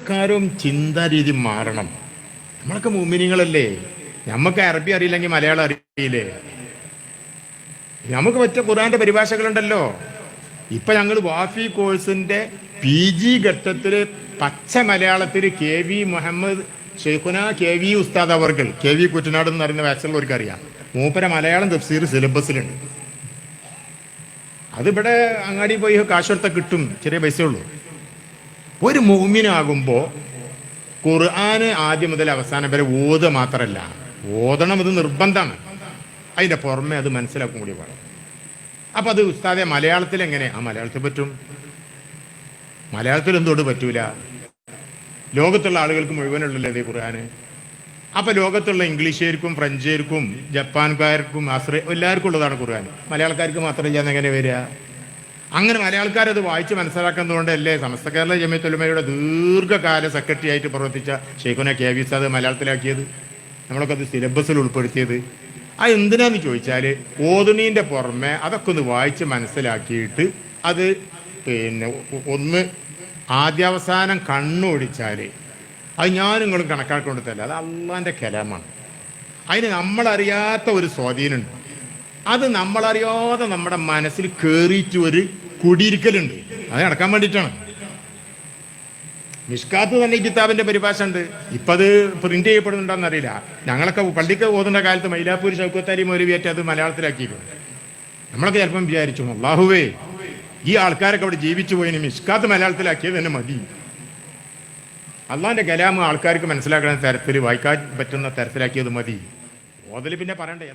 സംസ്കാരവും ചിന്താ രീതി മാറണം. നമ്മളൊക്കെ മുഅ്മിനീങ്ങളല്ലേ, നമുക്ക് അറബി അറിയില്ലെങ്കിൽ മലയാളം അറിയില്ലേ? നമുക്ക് പറ്റിയ ഖുർആന്റെ പരിഭാഷകളുണ്ടല്ലോ. ഇപ്പൊ ഞങ്ങൾ വാഫി കോഴ്സിന്റെ PG ഘട്ടത്തില് പച്ച മലയാളത്തിൽ KV മുഹമ്മദ് ഷെയ്ഖുന KV ഉസ്താദ് അവർകൾ, KV കുറ്റനാട് എന്ന് പറയുന്ന വാക്സിലുള്ളവർക്ക് അറിയാം. മൂപ്പര മലയാളം തഫ്സീർ സിലബസിലുണ്ട്. അതിവിടെ അങ്ങാടി പോയി കാശ് കൊടുത്താൽ കിട്ടും, ചെറിയ പൈസ ഉള്ളൂ. ഒരു മുഅ്മിനാകുമ്പോൾ ഖുർആന് ആദ്യം മുതൽ അവസാനം വരെ ഓതുക മാത്രമല്ല, ഓതണം, ഇത് നിർബന്ധമാണ്. അതിൻ്റെ പുറമെ അത് മനസ്സിലാക്കും കൂടി വേണം. അപ്പം അത് ഉസ്താദെ മലയാളത്തിൽ എങ്ങനെ? മലയാളത്തിൽ പറ്റും. മലയാളത്തിൽ എന്തുകൊണ്ട് പറ്റൂല? ലോകത്തുള്ള ആളുകൾക്ക് മുഴുവനുള്ളല്ലേ ഇത് ഖുർആന്. അപ്പം ലോകത്തുള്ള ഇംഗ്ലീഷുകാർക്കും ഫ്രഞ്ചുകാർക്കും ജപ്പാൻകാർക്കും എല്ലാവർക്കും ഉള്ളതാണ് ഖുർആൻ. മലയാളക്കാർക്ക് മാത്രമല്ല എങ്ങനെ വരിക? അങ്ങനെ മലയാളക്കാരത് വായിച്ച് മനസ്സിലാക്കുന്നതുകൊണ്ടല്ലേ സമസ്ത കേരള ജമിയത്തുൽ ഉലമയുടെ ദീർഘകാല സെക്രട്ടറി ആയിട്ട് പ്രവർത്തിച്ച ഷെയ്ഖുന KV ഉസ്താദ് മലയാളത്തിലാക്കിയത്, നമ്മളൊക്കെ അത് സിലബസിൽ ഉൾപ്പെടുത്തിയത്. അത് എന്തിനാന്ന് ചോദിച്ചാൽ ഓതുണീൻ്റെ പുറമെ അതൊക്കെ ഒന്ന് വായിച്ച് മനസ്സിലാക്കിയിട്ട് അത് ഒന്ന് ആദ്യാവസാനം കണ്ണോടിച്ചാൽ അത് ഞാനും നിങ്ങളും കണക്കാക്കൊണ്ടല്ല, അത് അള്ളാൻ്റെ കലാമാണ്. അതിന് നമ്മളറിയാത്ത ഒരു സ്വാധീനമുണ്ട്. അത് നമ്മളറിയാതെ നമ്മുടെ മനസ്സിൽ കയറിയിട്ട് ഒരു കുടിയിരിക്കലുണ്ട്. അത് നടക്കാൻ വേണ്ടിയിട്ടാണ്. മിഷ്കാത്ത് തന്നെ ഈ കിതാബിൻ്റെ പരിഭാഷ ഉണ്ട്. ഇപ്പം അത് പ്രിന്റ് ചെയ്യപ്പെടുന്നുണ്ടോയെന്ന് അറിയില്ല. ഞങ്ങളൊക്കെ പള്ളിക്ക് പോകുന്ന കാലത്ത് മൈലാപ്പൂർ ഷൗക്കത്താരി മൗലവിയായിട്ട് അത് മലയാളത്തിലാക്കിയിട്ടുണ്ട്. നമ്മളൊക്കെ ചിലപ്പം വിചാരിച്ചു, അല്ലാഹുവേ ഈ ആൾക്കാരൊക്കെ അവിടെ ജീവിച്ചു പോയിന് മിഷ്കാത്ത് മലയാളത്തിലാക്കിയത് തന്നെ മതി. അള്ളാൻ്റെ കലാം ആൾക്കാർക്ക് മനസ്സിലാക്കുന്ന തരത്തിൽ വായിക്കാൻ പറ്റുന്ന തരത്തിലാക്കിയത് മതി. ഓതൽ പിന്നെ പറയണ്ടേ.